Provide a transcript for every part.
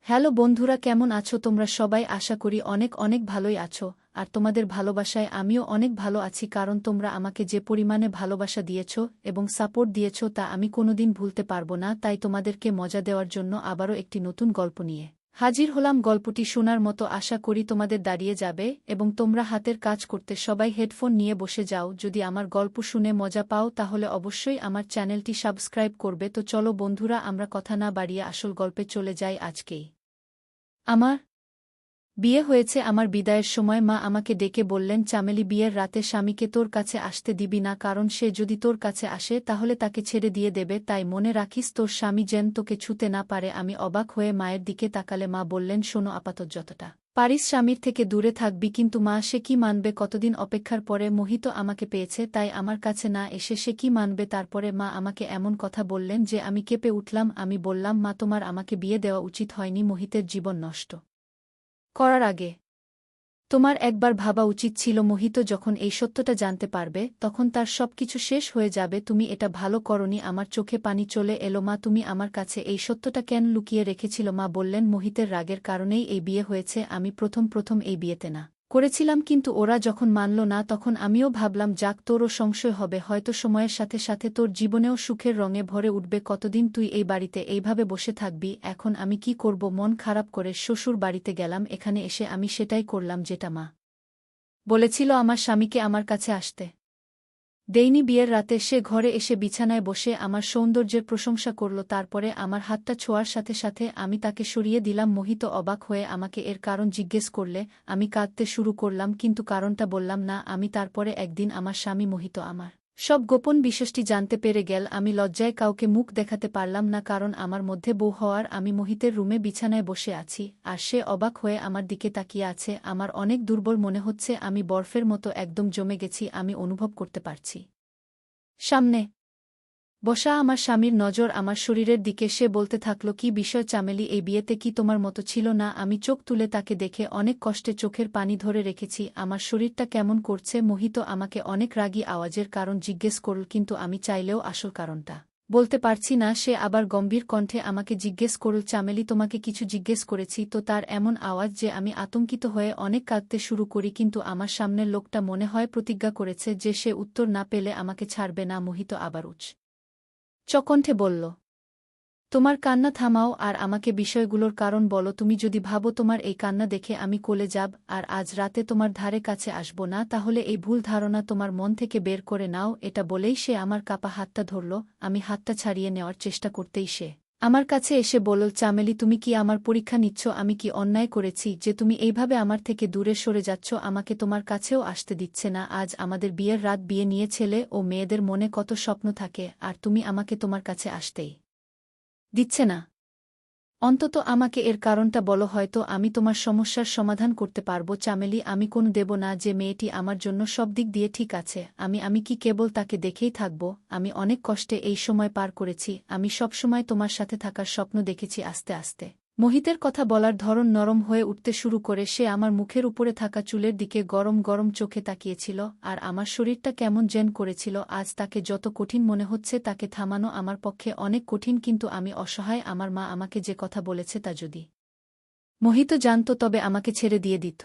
Hello বন্ধুরা, কেমন আছো তোমরা সবাই? আশা করি অনেক অনেক ভালোই আছো। আর তোমাদের ভালোবাসায় আমিও অনেক ভালো আছি, কারণ তোমরা আমাকে যে পরিমাণে ভালোবাসা দিয়েছো এবং সাপোর্ট দিয়েছো তা আমি কোনোদিন ভুলতে পারবো না। তাই তোমাদেরকে মজা দেওয়ার জন্য আবারও একটি নতুন গল্প নিয়ে হাজির হলাম। গল্পটি শোনার মতো আশা করি তোমাদের দাঁড়িয়ে যাবে এবং তোমরা হাতের কাজ করতে সবাই হেডফোন নিয়ে বসে যাও। যদি আমার গল্প শুনে মজা পাও তাহলে অবশ্যই আমার চ্যানেলটি সাবস্ক্রাইব করবে। তো চলো বন্ধুরা, আমরা কথা না বাড়িয়ে আসল গল্পে চলে যাই। আজকেই আমার বিয়ে হয়েছে। আমার বিদায়ের সময় মা আমাকে ডেকে বললেন, চামেলি, বিয়ের রাতে স্বামীকে তোর কাছে আসতে দিবি না, কারণ সে যদি তোর কাছে আসে তাহলে তাকে ছেড়ে দিয়ে দেবে। তাই মনে রাখিস তোর স্বামী যেন তোকে ছুতে না পারে। আমি অবাক হয়ে মায়ের দিকে তাকালে মা বললেন, শোনো, আপাতত যতটা পারিস স্বামীর থেকে দূরে থাকবি। কিন্তু মা, সে কি মানবে? কতদিন অপেক্ষার পরে মোহিত আমাকে পেয়েছে, তাই আমার কাছে না এসে সে কি মানবে? তারপরে মা আমাকে এমন কথা বললেন যে আমি কেঁপে উঠলাম। আমি বললাম, মা, তোমার আমাকে বিয়ে দেওয়া উচিত হয়নি। মোহিতের জীবন নষ্ট করার আগে তোমার একবার ভাবা উচিত ছিল। মোহিত যখন এই সত্যটা জানতে পারবে তখন তার সবকিছু শেষ হয়ে যাবে। তুমি এটা ভালো করনি। আমার চোখে পানি চলে এলো। মা, তুমি আমার কাছে এই সত্যটা কেন লুকিয়ে রেখেছিল? মা বললেন, মোহিতের রাগের কারণেই এই বিয়ে হয়েছে। আমি প্রথম এই বিয়েতে না করেছিলাম, কিন্তু ওরা যখন মানল না তখন আমিও ভাবলাম, যাক, তোরও সংশয় হবে, হয়তো সময়ের সাথে সাথে তোর জীবনেও সুখের রঙে ভরে উঠবে। কতদিন তুই এই বাড়িতে এইভাবে বসে থাকবি? এখন আমি কি করব? মন খারাপ করে শ্বশুর বাড়িতে গেলাম। এখানে এসে আমি সেটাই করলাম যেটা মা বলেছিল, আমার স্বামীকে আমার কাছে আসতে দেইনি। বিয়ের রাতে সে ঘরে এসে বিছানায় বসে আমার সৌন্দর্যের প্রশংসা করল। তারপরে আমার হাতটা ছোঁয়ার সাথে সাথে আমি তাকে সরিয়ে দিলাম। মোহিত অবাক হয়ে আমাকে এর কারণ জিজ্ঞেস করলে আমি কাঁদতে শুরু করলাম, কিন্তু কারণটা বললাম না আমি। তারপরে একদিন আমার স্বামী মোহিত আমার সব গোপন বিষয়টি জানতে পেরে গেল। আমি লজ্জায় কাউকে মুখ দেখাতে পারলাম না, কারণ আমার মধ্যে বউ হওয়ার। আমি মোহিতের রুমে বিছানায় বসে আছি আর সে অবাক হয়ে আমার দিকে তাকিয়ে আছে। আমার অনেক দুর্বল মনে হচ্ছে। আমি বরফের মতো একদম জমে গেছি। আমি অনুভব করতে পারছি সামনে বসা আমার স্বামীর নজর আমার শরীরের দিকে। সে বলতে থাকল, কি বিষয় চামেলি, এই বিয়েতে কি তোমার মতো ছিল না? আমি চোখ তুলে তাকে দেখে অনেক কষ্টে চোখের পানি ধরে রেখেছি। আমার শরীরটা কেমন করছে। মোহিত আমাকে অনেক রাগী আওয়াজের কারণ জিজ্ঞেস করল, কিন্তু আমি চাইলেও আসল কারণটা বলতে পারছি না। সে আবার গম্ভীর কণ্ঠে আমাকে জিজ্ঞেস করল, চামেলি, তোমাকে কিছু জিজ্ঞেস করেছি তো? তার এমন আওয়াজ যে আমি আতঙ্কিত হয়ে অনেক কাঁদতে শুরু করি, কিন্তু আমার সামনের লোকটা মনে হয় প্রতিজ্ঞা করেছে যে সে উত্তর না পেলে আমাকে ছাড়বে না। মোহিত আবার চকণ্ঠে বলল, তোমার কান্না থামাও আর আমাকে বিষয়গুলোর কারণ বলো। তুমি যদি ভাবো তোমার এই কান্না দেখে আমি কোলে যাব আর আজ রাতে তোমার ধারে কাছে আসব না, তাহলে এই ভুল ধারণা তোমার মন থেকে বের করে নাও। এটা বলেই সে আমার কাপা হাতটা ধরল। আমি হাতটা ছাড়িয়ে নেওয়ার চেষ্টা করতেই সে আমার কাছে এসে বলল, চামেলি, তুমি কি আমার পরীক্ষা নিচ্ছ? আমি কি অন্যায় করেছি যে তুমি এইভাবে আমার থেকে দূরে সরে যাচ্ছ? আমাকে তোমার কাছেও আসতে দিচ্ছে না। আজ আমাদের বিয়ের রাত। বিয়ে নিয়ে ছেলে ও মেয়েদের মনে কত স্বপ্ন থাকে, আর তুমি আমাকে তোমার কাছে আসতেই দিচ্ছে না। অন্তত আমাকে এর কারণটা বলো, হয়তো আমি তোমার সমস্যার সমাধান করতে পারব। চামেলি, আমি কোনো দেব না যে মেয়েটি আমার জন্য সব দিক দিয়ে ঠিক আছে। আমি কি কেবল তাকে দেখেই থাকব? আমি অনেক কষ্টে এই সময় পার করেছি। আমি সবসময় তোমার সাথে থাকার স্বপ্ন দেখেছি। আস্তে আস্তে মোহিতের কথা বলার ধরন নরম হয়ে উঠতে শুরু করে। সে আমার মুখের উপরে থাকা চুলের দিকে গরম গরম চোখে তাকিয়েছিল আর আমার শরীরটা কেমন যেন করেছিল। আজ তাকে যত কঠিন মনে হচ্ছে, তাকে থামানো আমার পক্ষে অনেক কঠিন, কিন্তু আমি অসহায়। আমার মা আমাকে যে কথা বলেছে তা যদি মোহিত জানত তবে আমাকে ছেড়ে দিয়ে দিত।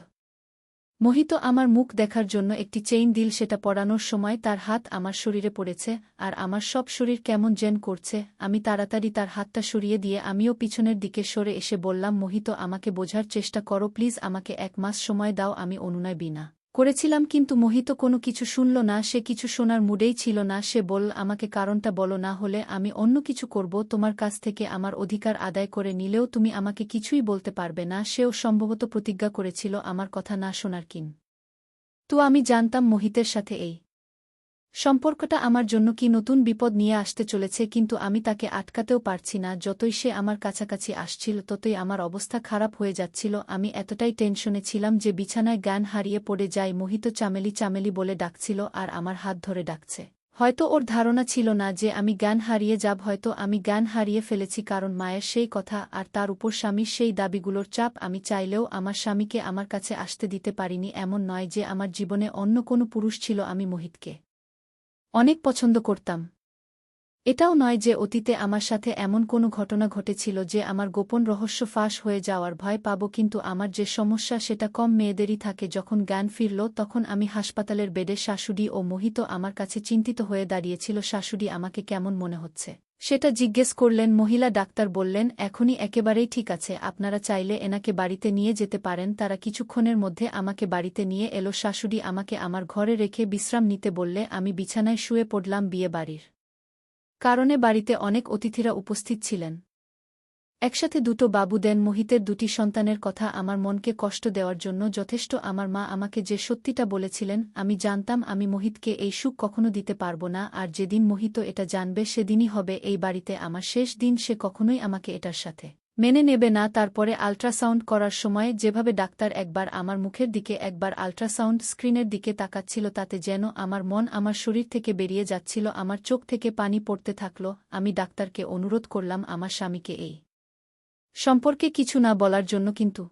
মোহিত আমার মুখ দেখার জন্য একটি চেইন দিল। সেটা পরানোর সময় তার হাত আমার শরীরে পড়েছে আর আমার সব শরীর কেমন যেন করছে। আমি তাড়াতাড়ি তার হাতটা সরিয়ে দিয়ে আমিও পিছনের দিকে সরে এসে বললাম, মোহিত, আমাকে বোঝার চেষ্টা করো প্লিজ। আমাকে 1 মাস সময় দাও। আমি অনুনয় বিনা করেছিলাম, কিন্তু মোহিত কোনো কিছু শুনল না। সে কিছু শোনার মুডেই ছিল না। সে বলল, আমাকে কারণটা বলো, না হলে আমি অন্য কিছু করব। তোমার কাছ থেকে আমার অধিকার আদায় করে নিলেও তুমি আমাকে কিছুই বলতে পারবে না। সেও সম্ভবত প্রতিজ্ঞা করেছিল আমার কথা না শোনার। তো আমি জানতাম মোহিতের সাথে এই সম্পর্কটা আমার জন্য কি নতুন বিপদ নিয়ে আসতে চলেছে, কিন্তু আমি তাকে আটকাতেও পারছি না। যতই সে আমার কাছাকাছি আসছিল ততই আমার অবস্থা খারাপ হয়ে যাচ্ছিল। আমি এতটাই টেনশনে ছিলাম যে বিছানায় জ্ঞান হারিয়ে পড়ে যাই। মোহিত চামেলি চামেলি বলে ডাকছিল আর আমার হাত ধরে ডাকছে। হয়তো ওর ধারণা ছিল না যে আমি জ্ঞান হারিয়ে যাব। হয়তো আমি জ্ঞান হারিয়ে ফেলেছি, কারণ মায়ের সেই কথা আর তার উপর স্বামীর সেই দাবিগুলোর চাপ। আমি চাইলেও আমার স্বামীকে আমার কাছে আসতে দিতে পারিনি। এমন নয় যে আমার জীবনে অন্য কোনো পুরুষ ছিল। আমি মোহিতকে অনেক পছন্দ করতাম। এটাও নয় যে অতীতে আমার সাথে এমন কোনো ঘটনা ঘটেছিল যে আমার গোপন রহস্য ফাঁস হয়ে যাওয়ার ভয় পাব, কিন্তু আমার যে সমস্যা সেটা কম মেয়েদেরই থাকে। যখন জ্ঞান ফিরল তখন আমি হাসপাতালের বেডে, শাশুড়ি ও মোহিত আমার কাছে চিন্তিত হয়ে দাঁড়িয়েছিল। শাশুড়ি আমাকে কেমন মনে হচ্ছে সেটা জিজ্ঞেস করলেন। মহিলা ডাক্তার বললেন, এখনই একেবারেই ঠিক আছে, আপনারা চাইলে এনাকে বাড়িতে নিয়ে যেতে পারেন। তারা কিছুক্ষণের মধ্যে আমাকে বাড়িতে নিয়ে এলো। শাশুড়ি আমাকে আমার ঘরে রেখে বিশ্রাম নিতে বললে আমি বিছানায় শুয়ে পড়লাম। বিয়ে বাড়ির কারণে বাড়িতে অনেক অতিথিরা উপস্থিত ছিলেন। একসাথে দুটো বাবু দেন। মোহিতের দুটি সন্তানের কথা আমার মনকে কষ্ট দেওয়ার জন্য যথেষ্ট। আমার মা আমাকে যে সত্যিটা বলেছিলেন, আমি জানতাম আমি মোহিতকে এই সুখ কখনো দিতে পারব না। আর যেদিন মোহিত এটা জানবে সেদিনই হবে এই বাড়িতে আমার শেষ দিন। সে কখনোই আমাকে এটার সাথে মেনে নেবে না। তারপরে আল্ট্রাসাউন্ড করার সময় যেভাবে ডাক্তার একবার আমার মুখের দিকে একবার আল্ট্রাসাউন্ড স্ক্রিনের দিকে তাকাচ্ছিল, তাতে যেন আমার মন আমার শরীর থেকে বেরিয়ে যাচ্ছিল। আমার চোখ থেকে পানি পড়তে থাকল। আমি ডাক্তারকে অনুরোধ করলাম আমার স্বামীকে এই সম্পর্কে কিছু না বলার জন্য, কিন্তু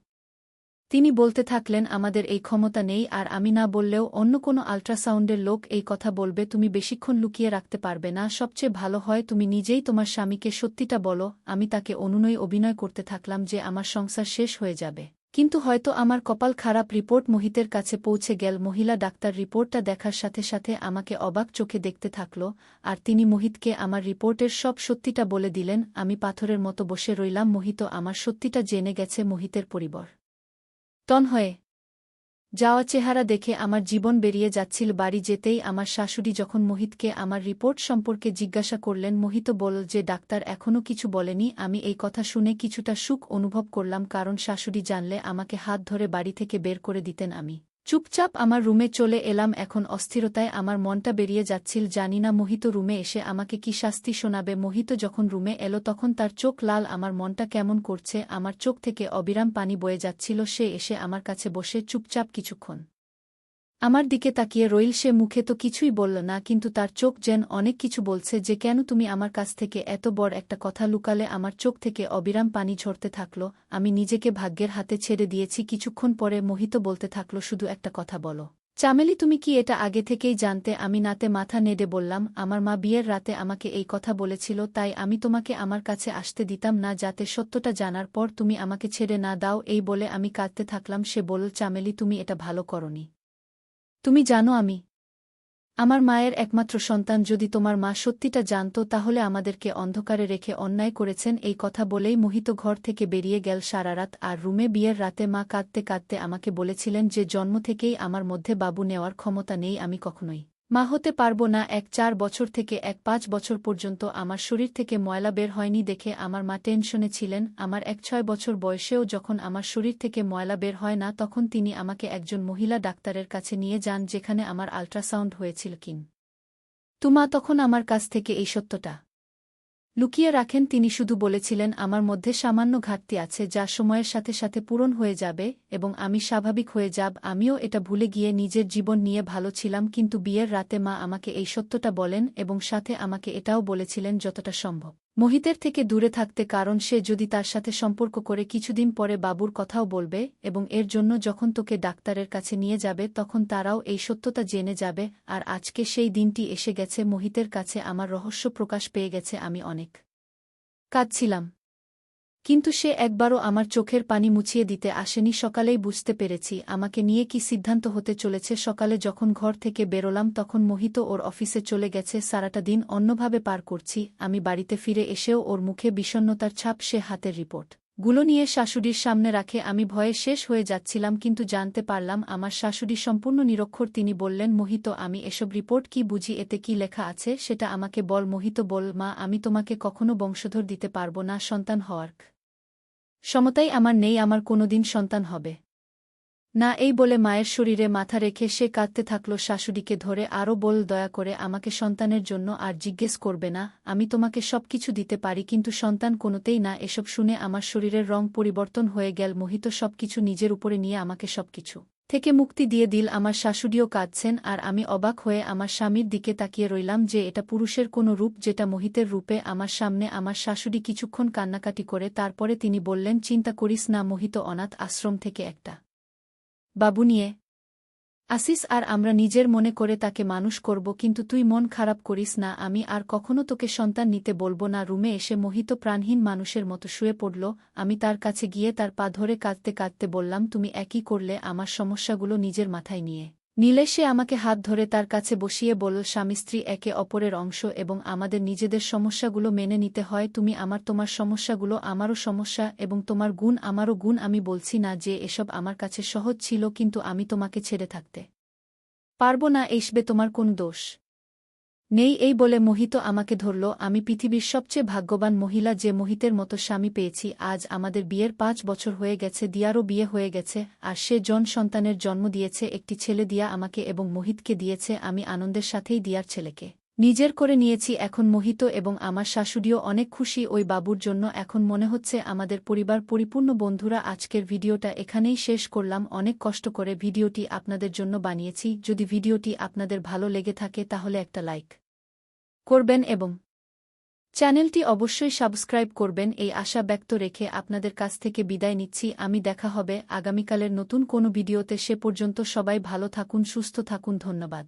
তিনি বলতে থাকলেন আমাদের এই ক্ষমতা নেই, আর আমি না বললেও অন্য কোনো আল্ট্রাসাউন্ডের লোক এই কথা বলবে। তুমি বেশিক্ষণ লুকিয়ে রাখতে পারবে না, সবচেয়ে ভালো হয় তুমি নিজেই তোমার স্বামীকে সত্যিটা বলো। আমি তাকে অনুনয় অভিনয় করতে থাকলাম যে আমার সংসার শেষ হয়ে যাবে, কিন্তু হয়তো আমার কপাল খারাপ। রিপোর্ট মোহিতের কাছে পৌঁছে গেল। মহিলা ডাক্তার রিপোর্টটা দেখার সাথে সাথে আমাকে অবাক চোখে দেখতে থাকল, আর তিনি মোহিতকে আমার রিপোর্টের সব সত্যিটা বলে দিলেন। আমি পাথরের মতো বসে রইলাম। মোহিত আমার সত্যিটা জেনে গেছে। মোহিতের পরিবর্তন হয়ে যাওয়া চেহারা দেখে আমার জীবন বেরিয়ে যাচ্ছিল। বাড়ি যেতেই আমার শাশুড়ি যখন মোহিতকে আমার রিপোর্ট সম্পর্কে জিজ্ঞাসা করলেন, মোহিত বলল যে ডাক্তার এখনও কিছু বলেনি। আমি এই কথা শুনে কিছুটা সুখ অনুভব করলাম, কারণ শাশুড়ি জানলে আমাকে হাত ধরে বাড়ি থেকে বের করে দিতেন। আমি চুপচাপ আমার রুমে চলে এলাম। এখন অস্থিরতায় আমার মনটা বেরিয়ে যাচ্ছিল। জানি না মোহিত রুমে এসে আমাকে কি শাস্তি শোনাবে। মোহিত যখন রুমে এলো তখন তার চোখ লাল। আমার মনটা কেমন করছে, আমার চোখ থেকে অবিরাম পানি বয়ে যাচ্ছিল। সে এসে আমার কাছে বসে চুপচাপ কিছুক্ষণ আমার দিকে তাকিয়ে রইল। সে মুখে তো কিছুই বলল না, কিন্তু তার চোখ যেন অনেক কিছু বলছে, যে কেন তুমি আমার কাছ থেকে এত বড় একটা কথা লুকালে। আমার চোখ থেকে অবিরাম পানি ঝরতে থাকল। আমি নিজেকে ভাগ্যের হাতে ছেড়ে দিয়েছি। কিছুক্ষণ পরে মোহিত বলতে থাকল, শুধু একটা কথা বলো চামেলি, তুমি কি এটা আগে থেকেই জানতে? আমি নাতে মাথা নেড়ে বললাম, আমার মা বিয়ের রাতে আমাকে এই কথা বলেছিল, তাই আমি তোমাকে আমার কাছে আসতে দিতাম না, যাতে সত্যটা জানার পর তুমি আমাকে ছেড়ে না দাও। এই বলে আমি কাঁদতে থাকলাম। সে বলল, চামেলি তুমি এটা ভালো করনি। তুমি জানো আমি আমার মায়ের একমাত্র সন্তান। যদি তোমার মা সত্যিটা জানত তাহলে আমাদেরকে অন্ধকারে রেখে অন্যায় করেছেন। এই কথা বলেই মোহিত ঘর থেকে বেরিয়ে গেল। সারারাত আর রুমে বিয়ের রাতে মা কাঁদতে কাঁদতে আমাকে বলেছিলেন যে জন্ম থেকেই আমার মধ্যে বাবু নেওয়ার ক্ষমতা নেই, আমি কখনোই মা হতে পারব না। 4 বছর থেকে 5 বছর পর্যন্ত আমার শরীর থেকে ময়লা বের হয়নি দেখে আমার মা টেনশনে ছিলেন। আমার 6 বছর বয়সেও যখন আমার শরীর থেকে ময়লা বের হয় না, তখন তিনি আমাকে একজন মহিলা ডাক্তারের কাছে নিয়ে যান, যেখানে আমার আল্ট্রাসাউন্ড হয়েছিল। মা তখন আমার কাছ থেকে এই সত্যটা লুকিয়ে রাখেন। তিনি শুধু বলেছিলেন আমার মধ্যে সামান্য ঘাটতি আছে, যা সময়ের সাথে সাথে পূরণ হয়ে যাবে এবং আমি স্বাভাবিক হয়ে যাব। আমিও এটা ভুলে গিয়ে নিজের জীবন নিয়ে ভালো ছিলাম, কিন্তু বিয়ের রাতে মা আমাকে এই সত্যটা বলেন এবং সাথে আমাকে এটাও বলেছিলেন যতটা সম্ভব মোহিতের থেকে দূরে থাকতে, কারণ সে যদি তার সাথে সম্পর্ক করে কিছুদিন পরে বাবুর কথাও বলবে, এবং এর জন্য যখন তোকে ডাক্তারের কাছে নিয়ে যাবে তখন তারাও এই সত্যতা জেনে যাবে। আর আজকে সেই দিনটি এসে গেছে। মোহিতের কাছে আমার রহস্য প্রকাশ পেয়ে গেছে। আমি অনেক কাঁদছিলাম, কিন্তু সে একবারও আমার চোখের পানি মুছিয়ে দিতে আসেনি। সকালেই বুঝতে পেরেছি আমাকে নিয়ে কি সিদ্ধান্ত হতে চলেছে। সকালে যখন ঘর থেকে বেরোলাম তখন মোহিত ওর অফিসে চলে গেছে। সারাটা দিন অন্যভাবে পার করছি। আমি বাড়িতে ফিরে এসেও ওর মুখে বিষণ্ণতার ছাপ। সে হাতের রিপোর্টগুলো নিয়ে শাশুড়ির সামনে রাখে। আমি ভয়ে শেষ হয়ে যাচ্ছিলাম, কিন্তু জানতে পারলাম আমার শাশুড়ি সম্পূর্ণ নিরক্ষর। তিনি বললেন, মোহিত আমি এসব রিপোর্ট কি বুঝি, এতে কি লেখা আছে সেটা আমাকে বল। মোহিত বল, মা আমি তোমাকে কখনো বংশধর দিতে পারব না। সন্তান হওয়ার সমতাই আমার নেই, আমার কোনোদিন সন্তান হবে না। এই বলে মায়ের শরীরে মাথা রেখে সে কাঁদতে থাকল। শাশুড়িকে ধরে আরও বল, দয়া করে আমাকে সন্তানের জন্য আর জিজ্ঞেস করবে না। আমি তোমাকে সবকিছু দিতে পারি, কিন্তু সন্তান কোনোতেই না। এসব শুনে আমার শরীরের রং পরিবর্তন হয়ে গেল। মোহিত সবকিছু নিজের উপরে নিয়ে আমাকে সবকিছু থেকে মুক্তি দিয়ে দিল। আমার শাশুড়িও কাঁদছেন, আর আমি অবাক হয়ে আমার স্বামীর দিকে তাকিয়ে রইলাম যে এটা পুরুষের কোনো রূপ যেটা মোহিতের রূপে আমার সামনে। আমার শাশুড়ি কিছুক্ষণ কান্নাকাটি করে তারপরে তিনি বললেন, চিন্তা করিস না, মোহিত অনাথ আশ্রম থেকে একটা বাবু নিয়ে আসিস আর আমরা নিজের মনে করে তাকে মানুষ করব, কিন্তু তুই মন খারাপ করিস না, আমি আর কখনো তোকে সন্তান নিতে বলবো না। রুমে এসে মোহিত প্রাণহীন মানুষের মতো শুয়ে পড়ল। আমি তার কাছে গিয়ে তার পা ধরে কাঁদতে কাঁদতে বললাম, তুমি একই করলে আমার সমস্যাগুলো নিজের মাথায় নিয়ে নিলে। সে আমাকে হাত ধরে তার কাছে বসিয়ে বলল, স্বামী স্ত্রী একে অপরের অংশ এবং আমাদের নিজেদের সমস্যাগুলো মেনে নিতে হয়। তুমি তোমার সমস্যাগুলো আমারও সমস্যা এবং তোমার গুণ আমারও গুণ। আমি বলছি না যে এসব আমার কাছে সহজ ছিল, কিন্তু আমি তোমাকে ছেড়ে থাকতে পারব না, এইসবে তোমার কোন দোষ নেই। এই বলে মোহিত আমাকে ধরল। আমি পৃথিবীর সবচেয়ে ভাগ্যবান মহিলা যে মোহিতের মতো স্বামী পেয়েছি। আজ আমাদের বিয়ের ৫ বছর হয়ে গেছে, দিয়ারও বিয়ে হয়ে গেছে, আর সে সন্তানের জন্ম দিয়েছে। একটি ছেলে দিয়া আমাকে এবং মোহিতকে দিয়েছে। আমি আনন্দের সাথেই দিয়ার ছেলেকে নিজের করে নিয়েছি। এখন মোহিত এবং আমার শাশুড়িও অনেক খুশি ওই বাবুর জন্য। এখন মনে হচ্ছে আমাদের পরিবার পরিপূর্ণ। বন্ধুরা, আজকের ভিডিওটা এখানেই শেষ করলাম। অনেক কষ্ট করে ভিডিওটি আপনাদের জন্য বানিয়েছি। যদি ভিডিওটি আপনাদের ভালো লেগে থাকে তাহলে একটা লাইক করবেন এবং চ্যানেলটি অবশ্যই সাবস্ক্রাইব করবেন। এই আশা ব্যক্ত রেখে আপনাদের কাছ থেকে বিদায় নিচ্ছি। আমি দেখা হবে আগামীকালের নতুন কোনো ভিডিওতে। সে পর্যন্ত সবাই ভালো থাকুন, সুস্থ থাকুন। ধন্যবাদ।